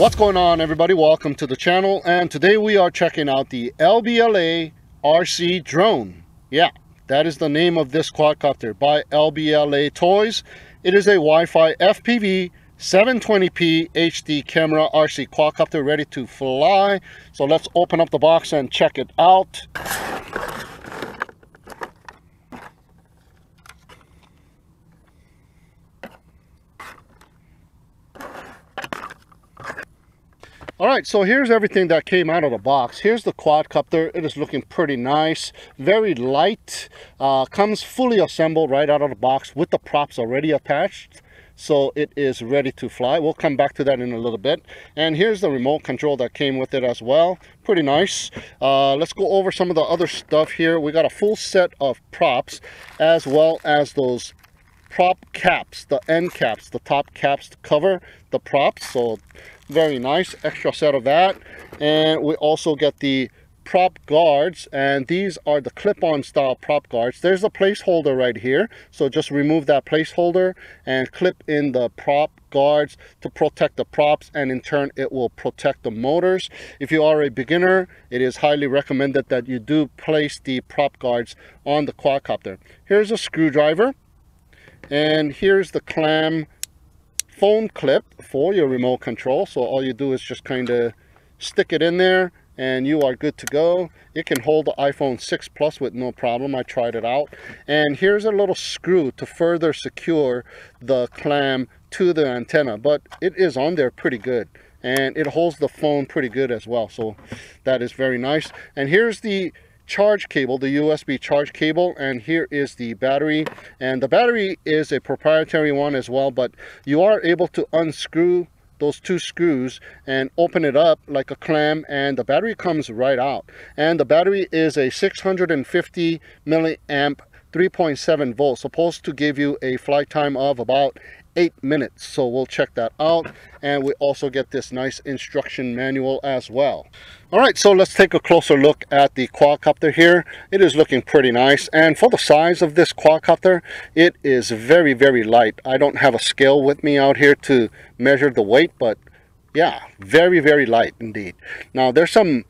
What's going on, everybody? Welcome to the channel, and today we are checking out the LBLA RC drone. Yeah, that is the name of this quadcopter by LBLA Toys. It is a Wi-Fi FPV 720p HD camera RC quadcopter ready to fly. So let's open up the box and check it out. Alright, so here's everything that came out of the box. Here's the quadcopter. It is looking pretty nice, very light, comes fully assembled right out of the box with the props already attached. So it is ready to fly. We'll come back to that in a little bit. And here's the remote control that came with it as well. Pretty nice. Let's go over some of the other stuff here. We got a full set of props as well as those prop caps, the end caps, the top caps to cover the props. So very nice, extra set of that. And we also get the prop guards, and these are the clip-on style prop guards. There's a placeholder right here, so just remove that placeholder and clip in the prop guards to protect the props, and in turn it will protect the motors. If you are a beginner, it is highly recommended that you do place the prop guards on the quadcopter. Here's a screwdriver, and here's the clam phone clip for your remote control. So all you do is just kind of stick it in there and you are good to go. It can hold the iPhone 6 Plus with no problem. I tried it out. And here's a little screw to further secure the clam to the antenna, but it is on there pretty good, and it holds the phone pretty good as well. So that is very nice. And here's the charge cable, the USB charge cable, and here is the battery. And the battery is a proprietary one as well, but you are able to unscrew those two screws and open it up like a clam, and the battery comes right out. And the battery is a 650 milliamp 3.7 volts, supposed to give you a flight time of about 8 minutes. So we'll check that out. And we also get this nice instruction manual as well. All right, so let's take a closer look at the quadcopter here. It is looking pretty nice, and for the size of this quadcopter, it is very, very light. I don't have a scale with me out here to measure the weight, but yeah, very, very light indeed. Now there's some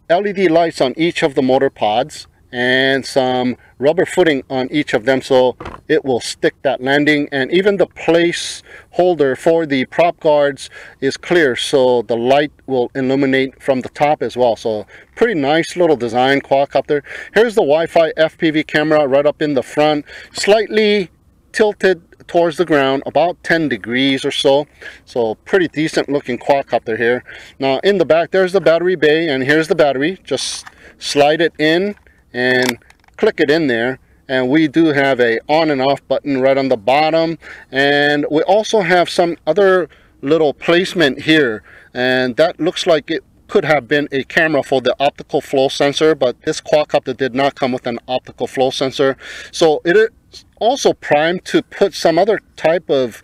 LED lights on each of the motor pods and some rubber footing on each of them, so it will stick that landing. And even the place holder for the prop guards is clear, so the light will illuminate from the top as well. So pretty nice little design quadcopter. Here's the Wi-Fi FPV camera right up in the front, slightly tilted towards the ground, about 10 degrees or so. So pretty decent looking quadcopter here. Now in the back there's the battery bay, and here's the battery. Just slide it in and click it in there, and we do have a on and off button right on the bottom. And we also have some other little placement here, and that looks like it could have been a camera for the optical flow sensor, but this quadcopter did not come with an optical flow sensor. So it is also primed to put some other type of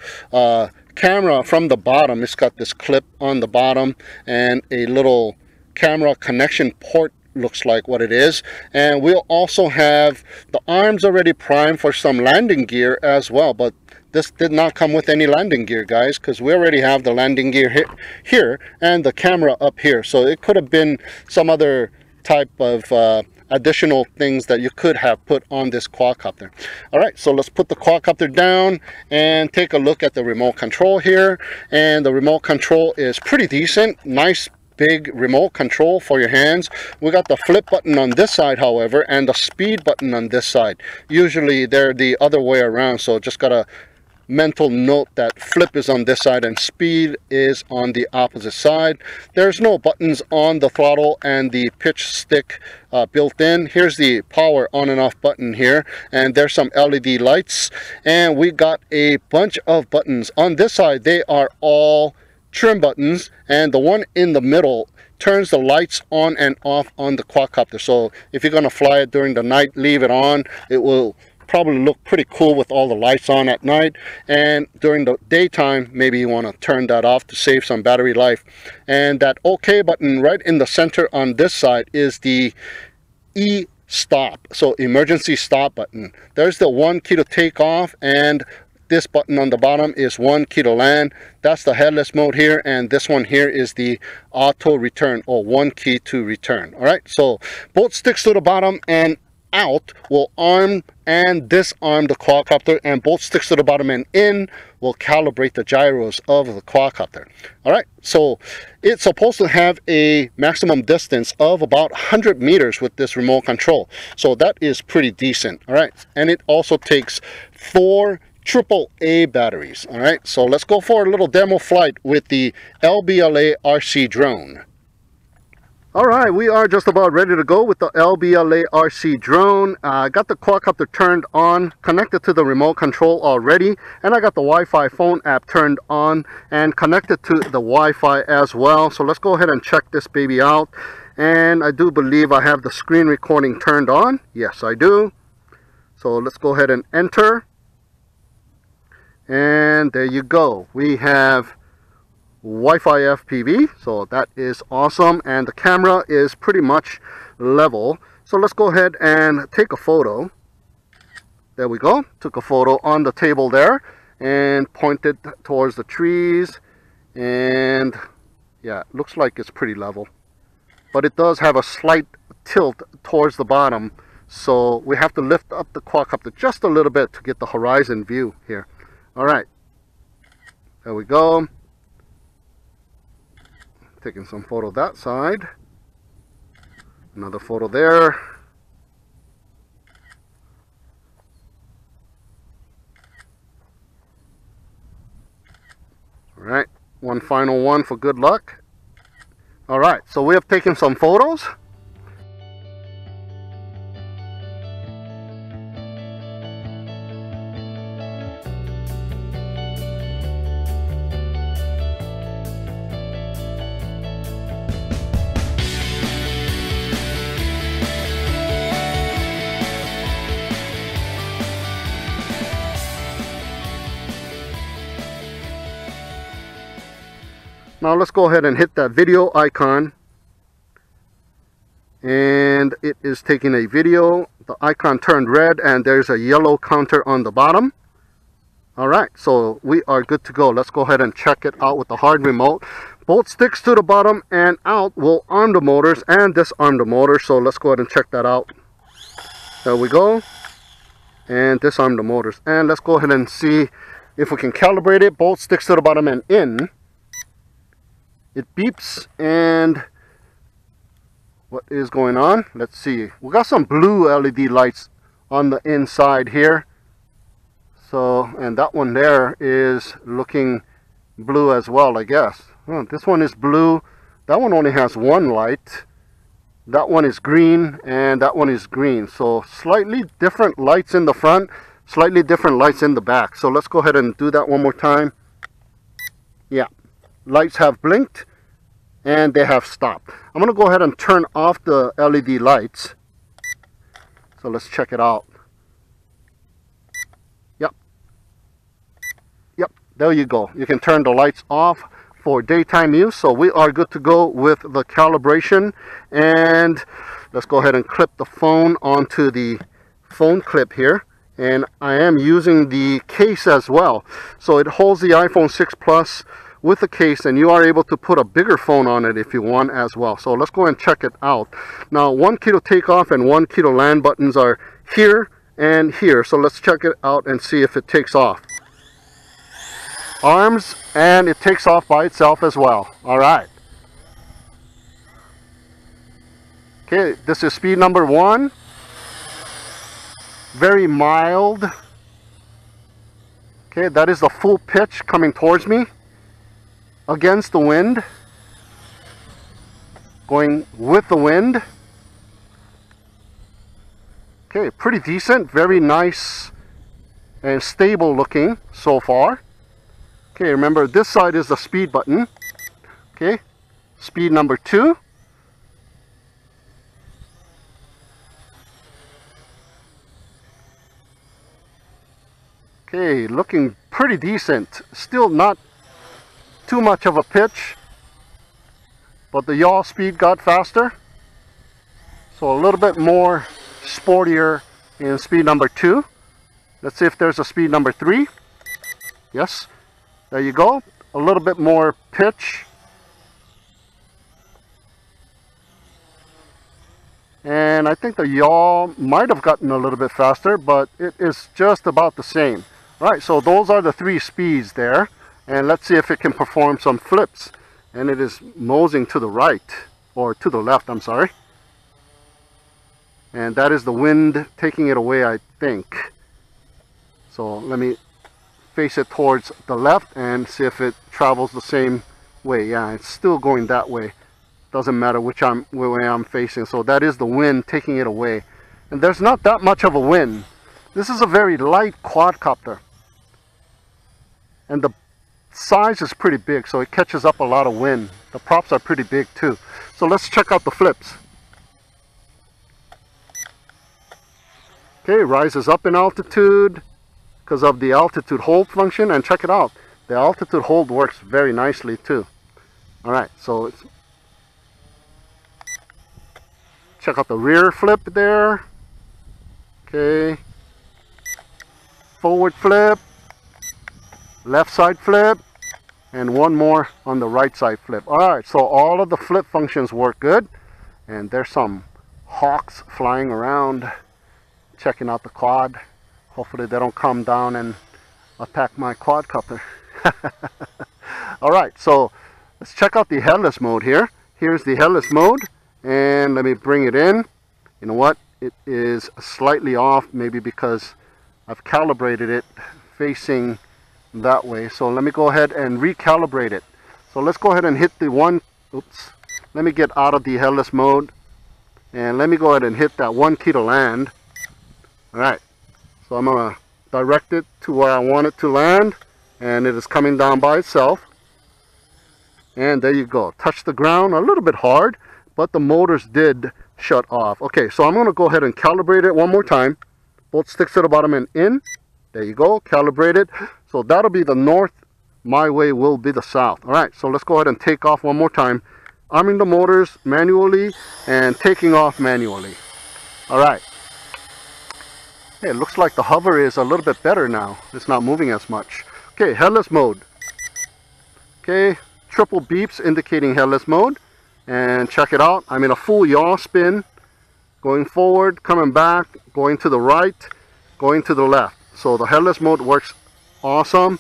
camera from the bottom. It's got this clip on the bottom and a little camera connection port, looks like what it is. And we'll also have the arms already primed for some landing gear as well, but this did not come with any landing gear, guys, because we already have the landing gear here and the camera up here. So it could have been some other type of additional things that you could have put on this quadcopter. All right, so let's put the quadcopter down and take a look at the remote control here. And the remote control is pretty decent, nice big remote control for your hands. We got the flip button on this side, however, and the speed button on this side. Usually they're the other way around, so just gotta mental note that flip is on this side and speed is on the opposite side. There's no buttons on the throttle and the pitch stick built in. Here's the power on and off button here, and there's some LED lights, and we got a bunch of buttons on this side. They are all trim buttons, and the one in the middle turns the lights on and off on the quadcopter. So if you're going to fly it during the night, leave it on. It will probably look pretty cool with all the lights on at night, and during the daytime maybe you want to turn that off to save some battery life. And that OK button right in the center on this side is the stop, so emergency stop button. There's the 1 key to take off and This button on the bottom is 1 key to land. That's the headless mode here, and this one here is the auto return, or 1 key to return. All right, so both sticks to the bottom and out will arm and disarm the quadcopter, and both sticks to the bottom and in will calibrate the gyros of the quadcopter. All right, so it's supposed to have a maximum distance of about 100 meters with this remote control, so that is pretty decent. All right, and it also takes 4 AAA batteries. All right, so let's go for a little demo flight with the LBLA RC drone. All right, we are just about ready to go with the LBLA RC drone. I got the quadcopter turned on, connected to the remote control already, and I got the Wi-Fi phone app turned on and connected to the Wi-Fi as well. So let's go ahead and check this baby out. And I do believe I have the screen recording turned on. Yes, I do. So let's go ahead and enter. And there you go. We have Wi-Fi FPV, so that is awesome, and the camera is pretty much level. So let's go ahead and take a photo. There we go. Took a photo on the table there and pointed towards the trees, and yeah, it looks like it's pretty level, but it does have a slight tilt towards the bottom, so we have to lift up the quadcopter just a little bit to get the horizon view here. All right, there we go. Taking some photo that side, another photo there. All right, one final one for good luck. All right, so we have taken some photos. Now let's go ahead and hit that video icon, and it is taking a video. The icon turned red and there's a yellow counter on the bottom. All right, so we are good to go. Let's go ahead and check it out with the hard remote. Both sticks to the bottom and out will arm the motors and disarm the motor. So let's go ahead and check that out. There we go, and disarm the motors. And let's go ahead and see if we can calibrate it. Both sticks to the bottom and in. It beeps, and what is going on? Let's see. We got some blue LED lights on the inside here. So, and that one there is looking blue as well, I guess. Oh, this one is blue. That one only has one light. That one is green, and that one is green. So slightly different lights in the front, slightly different lights in the back. So let's go ahead and do that one more time. Yeah. Lights have blinked and they have stopped. I'm going to go ahead and turn off the LED lights. So let's check it out. Yep, there you go. You can turn the lights off for daytime use. So we are good to go with the calibration. And let's go ahead and clip the phone onto the phone clip here. And I am using the case as well. So it holds the iPhone 6 Plus with the case, and you are able to put a bigger phone on it if you want as well. So let's go and check it out. Now 1 key to takeoff and 1 key to land buttons are here and here. So let's check it out and see if it takes off. Arms, and it takes off by itself as well. All right. Okay, this is speed number 1. Very mild. Okay, that is the full pitch coming towards me against the wind, going with the wind. Okay, pretty decent, very nice and stable looking so far. Okay, remember this side is the speed button. Okay, speed number 2. Okay, looking pretty decent. Still not too much of a pitch, but the yaw speed got faster. So a little bit more sportier in speed number 2. Let's see if there's a speed number 3. Yes, there you go. A little bit more pitch. And I think the yaw might have gotten a little bit faster, but it is just about the same. All right, so those are the 3 speeds there. And let's see if it can perform some flips. And it is moseying to the right, or to the left, I'm sorry. And that is the wind taking it away, I think. So let me face it towards the left and see if it travels the same way. Yeah, it's still going that way. Doesn't matter which way I'm facing. So that is the wind taking it away. And there's not that much of a wind. This is a very light quadcopter. And the size is pretty big, so it catches up a lot of wind. The props are pretty big too. So let's check out the flips. Okay, rises up in altitude because of the altitude hold function, and check it out. The altitude hold works very nicely too. All right, so it's, check out the rear flip there. Okay, forward flip, left side flip, and one more on the right side flip. All right, so all of the flip functions work good, and there's some hawks flying around checking out the quad. Hopefully they don't come down and attack my quadcopter. All right, so let's check out the headless mode here. Here's the headless mode, and let me bring it in. You know what, it is slightly off, maybe because I've calibrated it facing that way. So let me go ahead and recalibrate it. So let's go ahead and hit the one, oops, let me get out of the headless mode, and let me go ahead and hit that 1 key to land. All right, so I'm gonna direct it to where I want it to land, and it is coming down by itself. And there you go, touch the ground a little bit hard, but the motors did shut off. Okay, so I'm gonna go ahead and calibrate it one more time. Both sticks to the bottom and in. There you go, calibrate it. So that'll be the north, my way will be the south. All right, so let's go ahead and take off one more time. Arming the motors manually and taking off manually. All right. Hey, it looks like the hover is a little bit better now. It's not moving as much. Okay, headless mode. Okay, triple beeps indicating headless mode. And check it out. I'm in a full yaw spin. Going forward, coming back, going to the right, going to the left. So the headless mode works awesome.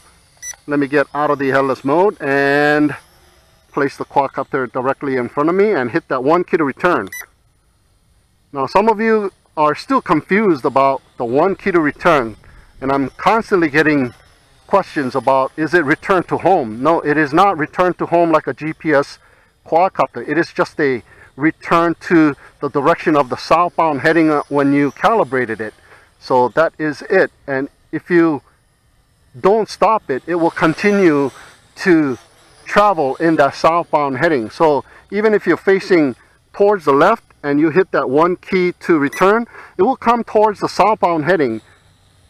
Let me get out of the headless mode and place the quadcopter directly in front of me and hit that 1 key to return. Now some of you are still confused about the 1 key to return, and I'm constantly getting questions about, is it return to home? No, it is not return to home like a GPS quadcopter. It is just a return to the direction of the southbound heading when you calibrated it. So that is it. And if you don't stop it, it will continue to travel in that southbound heading. So even if you're facing towards the left and you hit that 1 key to return, it will come towards the southbound heading,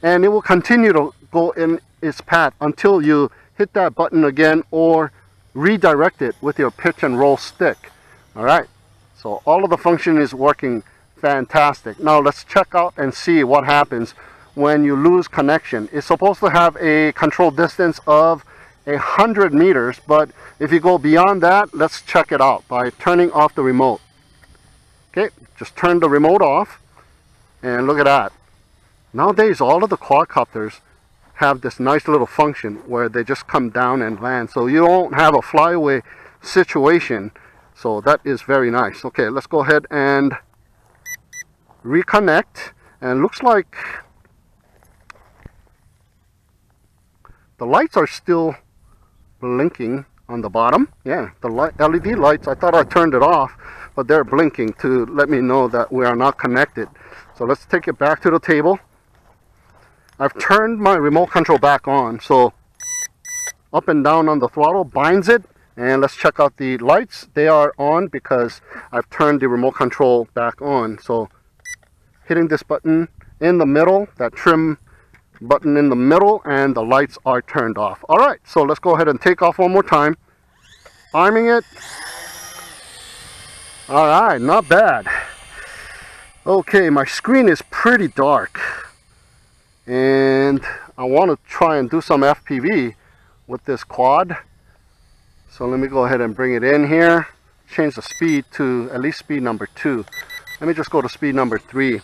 and it will continue to go in its path until you hit that button again or redirect it with your pitch and roll stick. All right, so all of the function is working fantastic. Now let's check out and see what happens when you lose connection. It's supposed to have a control distance of 100 meters, but if you go beyond that, let's check it out by turning off the remote. Okay, just turn the remote off, and look at that. Nowadays, all of the quadcopters have this nice little function where they just come down and land, so you don't have a flyaway situation. So that is very nice. Okay, let's go ahead and reconnect, and looks like the lights are still blinking on the bottom. Yeah, the LED lights, I thought I turned it off, but they're blinking to let me know that we are not connected. So let's take it back to the table. I've turned my remote control back on, so up and down on the throttle binds it. And let's check out the lights. They are on because I've turned the remote control back on. So hitting this button in the middle, that trim button in the middle, and the lights are turned off. All right, so let's go ahead and take off one more time. Arming it. All right, not bad. Okay, my screen is pretty dark, and I want to try and do some FPV with this quad. So let me go ahead and bring it in here. Change the speed to at least speed number 2. Let me just go to speed number 3.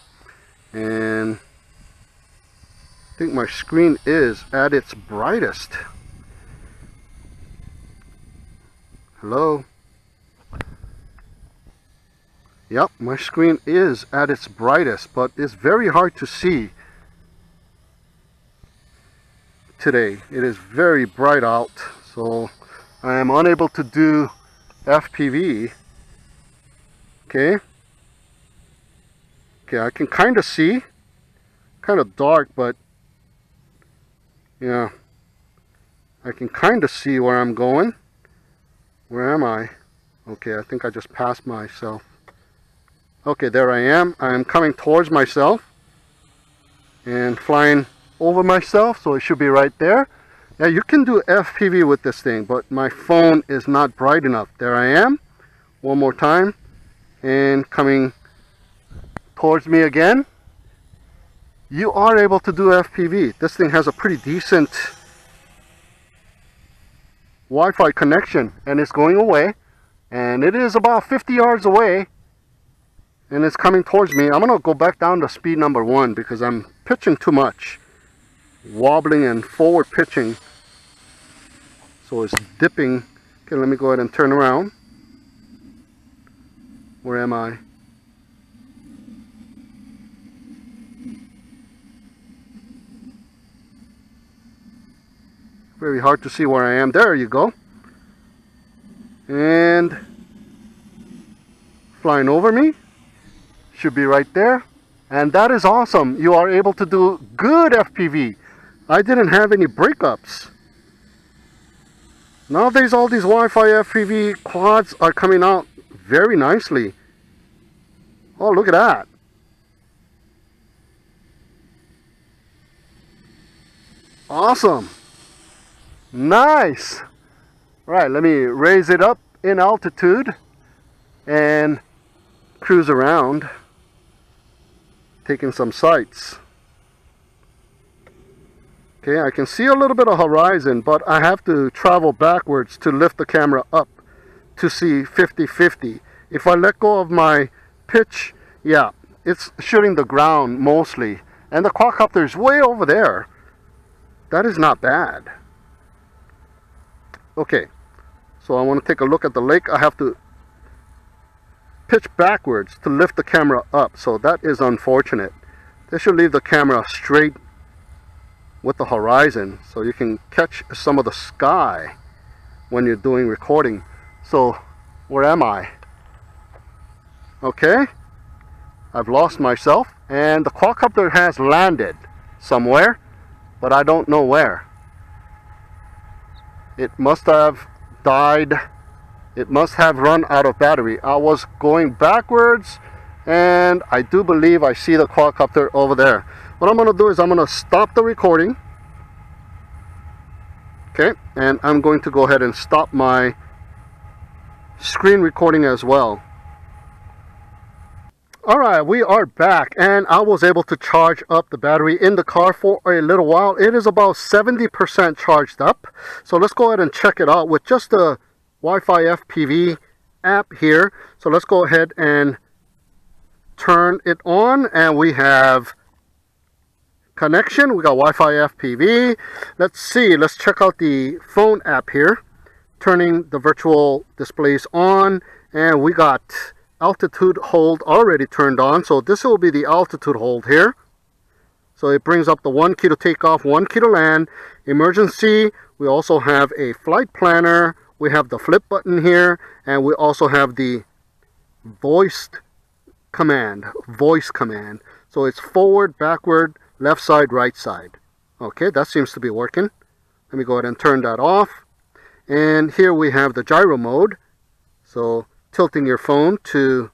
And I think my screen is at its brightest. Hello? Yep, my screen is at its brightest, but it's very hard to see today. It is very bright out, so I am unable to do FPV. Okay, I can kind of see, kind of dark, but yeah, I can kind of see where I'm going. Where am I? Okay, I think I just passed myself. Okay, there I am. I'm coming towards myself and flying over myself, so it should be right there. Yeah, you can do FPV with this thing, but my phone is not bright enough. There I am, one more time, and coming towards me again. You are able to do FPV. This thing has a pretty decent Wi-Fi connection, and it's going away, and it is about 50 yards away, and it's coming towards me. I'm gonna go back down to speed number 1 because I'm pitching too much, wobbling and forward pitching, so it's dipping. Okay, let me go ahead and turn around. Where am I? Very hard to see where I am. There you go. And flying over me. Should be right there. And that is awesome. You are able to do good FPV. I didn't have any breakups. Nowadays all these Wi-Fi FPV quads are coming out very nicely. Oh, look at that. Awesome. Nice. Right, let me raise it up in altitude and cruise around, taking some sights. Okay, I can see a little bit of horizon, but I have to travel backwards to lift the camera up to see 50-50. If I let go of my pitch, yeah, it's shooting the ground mostly. And the quadcopter is way over there. That is not bad. Okay, so I want to take a look at the lake. I have to pitch backwards to lift the camera up, so that is unfortunate. This should leave the camera straight with the horizon so you can catch some of the sky when you're doing recording. So where am I? Okay, I've lost myself, and the quadcopter has landed somewhere, but I don't know where. It must have died. It must have run out of battery. I was going backwards, and I do believe I see the quadcopter over there. What I'm going to do is I'm going to stop the recording. Okay, and I'm going to go ahead and stop my screen recording as well. Alright, we are back, and I was able to charge up the battery in the car for a little while. It is about 70% charged up. So let's go ahead and check it out with just the Wi-Fi FPV app here. So let's go ahead and turn it on, and we have connection. We got Wi-Fi FPV. Let's see, let's check out the phone app here. Turning the virtual displays on, and we got altitude hold already turned on, so this will be the altitude hold here. So it brings up the 1 key to take off, 1 key to land, emergency. We also have a flight planner, we have the flip button here, and we also have the voice command. So it's forward, backward, left side, right side. Okay, that seems to be working. Let me go ahead and turn that off. And here we have the gyro mode, so tilting your phone to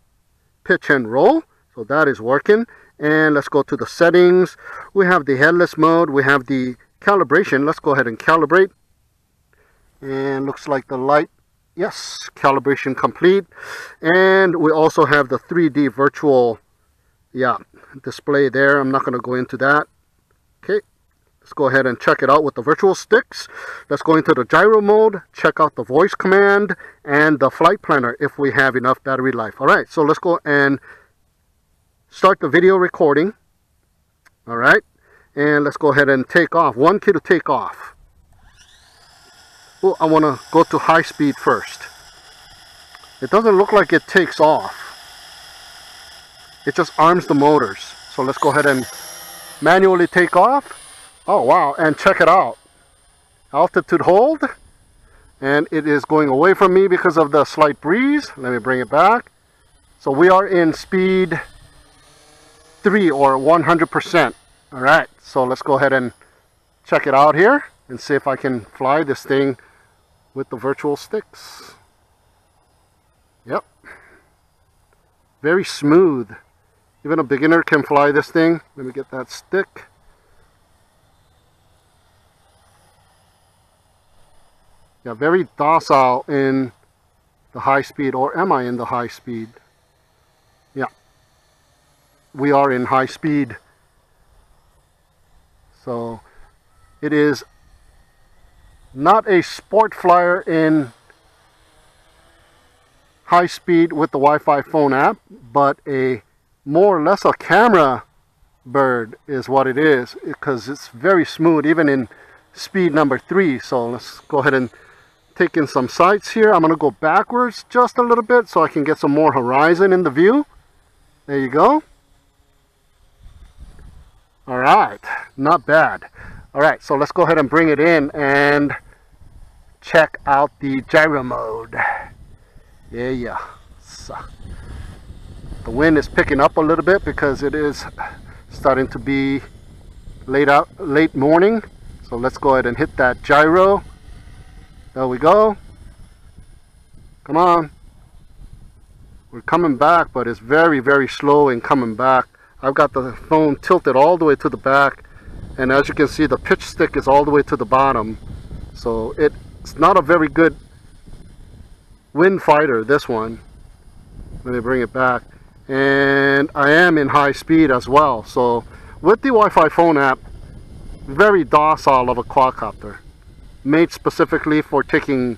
pitch and roll, so that is working. And let's go to the settings. We have the headless mode, we have the calibration. Let's go ahead and calibrate, and looks like the light, yes, calibration complete. And we also have the 3D virtual display there. I'm not going to go into that. Okay, Let's go ahead and check it out with the virtual sticks. Let's go into the gyro mode, check out the voice command and the flight planner if we have enough battery life. All right, so let's go and start the video recording. All right, and let's go ahead and take off. 1 key to take off. Oh, I want to go to high speed first. It doesn't look like it takes off. It just arms the motors. So let's go ahead and manually take off. Oh wow, and check it out. Altitude hold. And it is going away from me because of the slight breeze. Let me bring it back. So we are in speed 3 or 100%. Alright, so let's go ahead and check it out here and see if I can fly this thing with the virtual sticks. Yep. Very smooth. Even a beginner can fly this thing. Let me get that stick. Yeah, very docile in the high speed. Or am I in the high speed? Yeah. We are in high speed. So it is not a sport flyer in high speed with the Wi-Fi phone app, but a more or less a camera bird is what it is, because it's very smooth even in speed number 3. So let's go ahead and take in some sights here. I'm going to go backwards just a little bit so I can get some more horizon in the view. There you go. All right, not bad. All right, so let's go ahead and bring it in and check out the gyro mode. Yeah. So, the wind is picking up a little bit because it is starting to be late morning. So let's go ahead and hit that gyro. There we go. Come on. We're coming back, but it's very, very slow in coming back. I've got the phone tilted all the way to the back, and as you can see, the pitch stick is all the way to the bottom. So it's not a very good wind fighter, this one. Let me bring it back. And I am in high speed as well. So with the Wi-Fi phone app, very docile of a quadcopter, made specifically for taking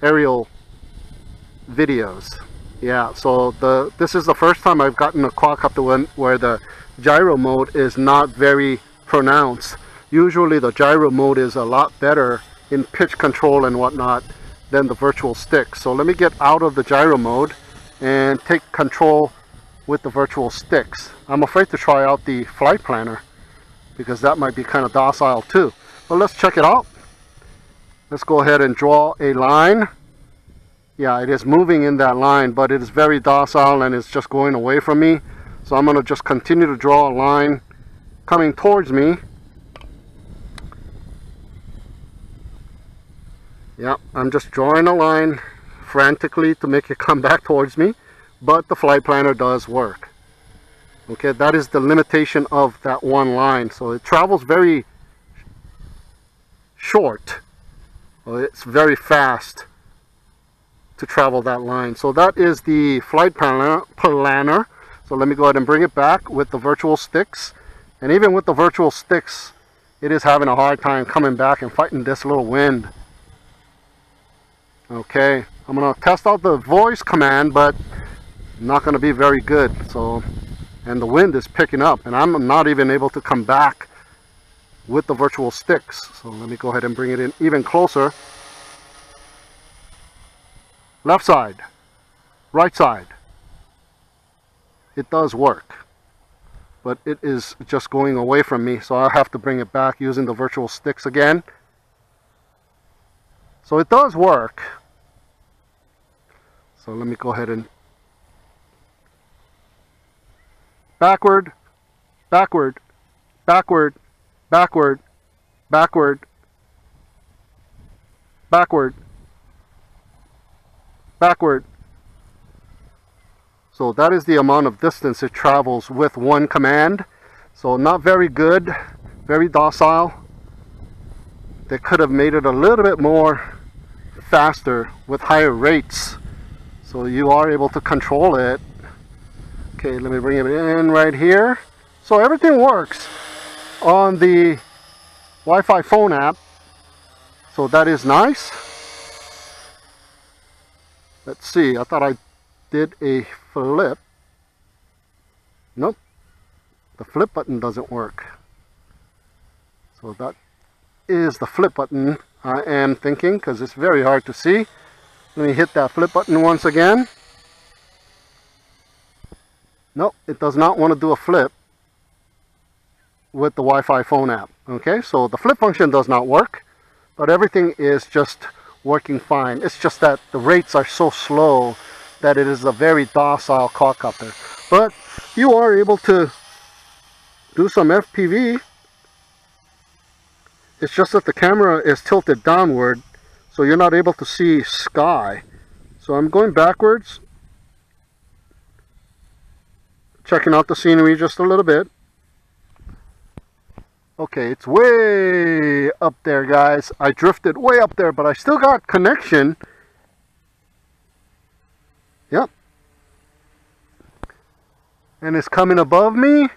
aerial videos. Yeah, so this is the first time I've gotten a quadcopter where the gyro mode is not very pronounced. Usually the gyro mode is a lot better in pitch control and whatnot than the virtual stick. So let me get out of the gyro mode and take control with the virtual sticks. I'm afraid to try out the flight planner because that might be kind of docile too. But let's check it out. Let's go ahead and draw a line. Yeah, it is moving in that line, but it is very docile and it's just going away from me. So I'm going to just continue to draw a line coming towards me. Yeah, I'm just drawing a line frantically to make it come back towards me, but the flight planner does work. Okay, that is the limitation of that one line. So it travels very short. Well, it's very fast to travel that line. So that is the flight planner. So let me go ahead and bring it back with the virtual sticks. And even with the virtual sticks, it is having a hard time coming back and fighting this little wind. Okay, I'm going to test out the voice command, but not going to be very good. So, and the wind is picking up, and I'm not even able to come back with the virtual sticks. So let me go ahead and bring it in even closer. Left side, right side. It does work, but it is just going away from me, so I'll have to bring it back using the virtual sticks again. So it does work. So let me go ahead and backward, backward, backward, backward, backward, backward, backward. So that is the amount of distance it travels with one command. So not very good, very docile. They could have made it a little bit more faster with higher rates, so you are able to control it. Okay, let me bring it in right here. So everything works on the Wi-Fi phone app. So that is nice. Let's see, I thought I did a flip. Nope, the flip button doesn't work. So that is the flip button I am thinking, because it's very hard to see. Let me hit that flip button once again. Nope, it does not want to do a flip with the Wi-Fi phone app. Okay, so the flip function does not work, but everything is just working fine. It's just that the rates are so slow that it is a very docile quadcopter. But you are able to do some FPV. It's just that the camera is tilted downward, so you're not able to see sky. So I'm going backwards, checking out the scenery just a little bit. Okay, it's way up there, guys. I drifted way up there, but I still got connection. Yep. And it's coming above me.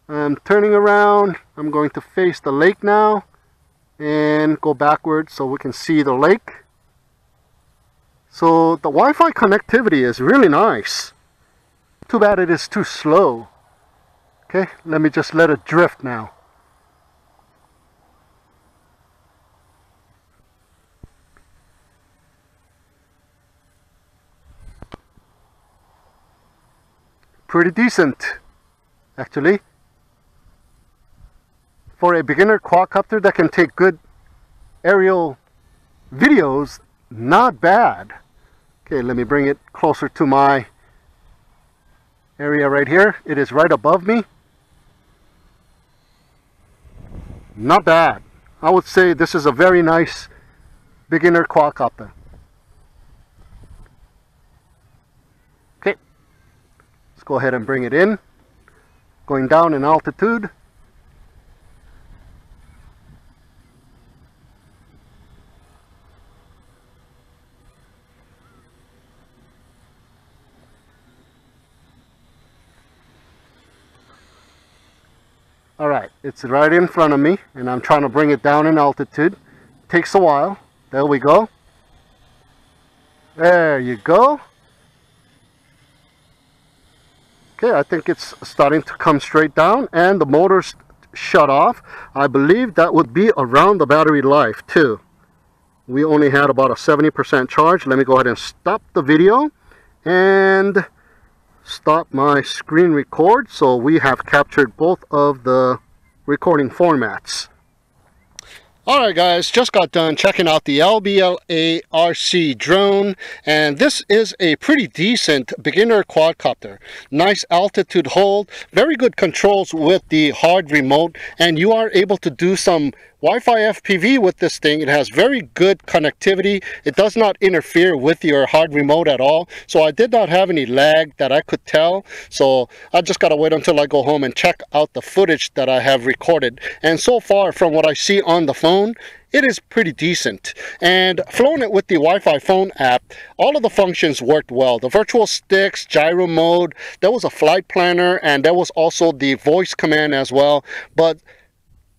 I'm turning around. I'm going to face the lake now and go backwards so we can see the lake. So the Wi-Fi connectivity is really nice. Too bad it is too slow. Okay, let me just let it drift now. Pretty decent, actually. For a beginner quadcopter that can take good aerial videos, not bad. Okay, let me bring it closer to my area right here. It is right above me. Not bad. I would say this is a very nice beginner quadcopter. Okay, let's go ahead and bring it in. Going down in altitude. Alright, it's right in front of me, and I'm trying to bring it down in altitude. Takes a while. There we go. There you go. Okay, I think it's starting to come straight down, and the motor's shut off. I believe that would be around the battery life too. We only had about a 70% charge. Let me go ahead and stop the video and stop my screen record, so we have captured both of the recording formats. Alright guys, just got done checking out the LBLA RC drone, and this is a pretty decent beginner quadcopter. Nice altitude hold, very good controls with the hard remote, and you are able to do some Wi-Fi FPV with this thing. It has very good connectivity. It does not interfere with your hard remote at all. So I did not have any lag that I could tell. So I just got to wait until I go home and check out the footage that I have recorded. And so far, from what I see on the phone, it is pretty decent. And flown it with the Wi-Fi phone app, all of the functions worked well. The virtual sticks, gyro mode, there was a flight planner, and there was also the voice command as well. But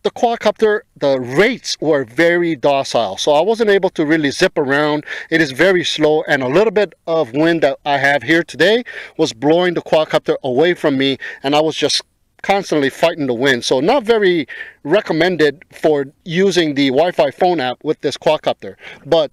the quadcopter, the rates were very docile, so I wasn't able to really zip around. It is very slow, and a little bit of wind that I have here today was blowing the quadcopter away from me, and I was just constantly fighting the wind. So not very recommended for using the Wi-Fi phone app with this quadcopter, but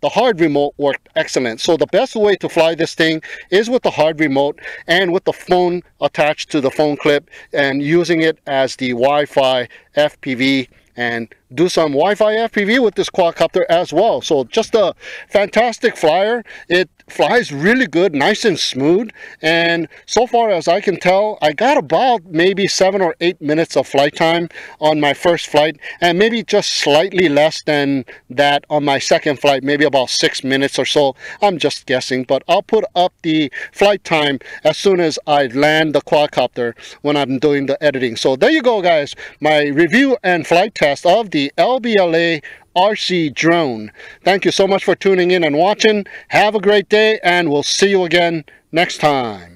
the hard remote worked excellent. So the best way to fly this thing is with the hard remote and with the phone attached to the phone clip, and using it as the Wi-Fi FPV, and do some Wi-Fi FPV with this quadcopter as well. So just a fantastic flyer. It flies really good, nice and smooth, and so far as I can tell, I got about maybe 7 or 8 minutes of flight time on my first flight, and maybe just slightly less than that on my second flight, maybe about 6 minutes or so. I'm just guessing, but I'll put up the flight time as soon as I land the quadcopter when I'm doing the editing. So there you go guys, my review and flight test of the LBLA RC drone. Thank you so much for tuning in and watching. Have a great day, and we'll see you again next time.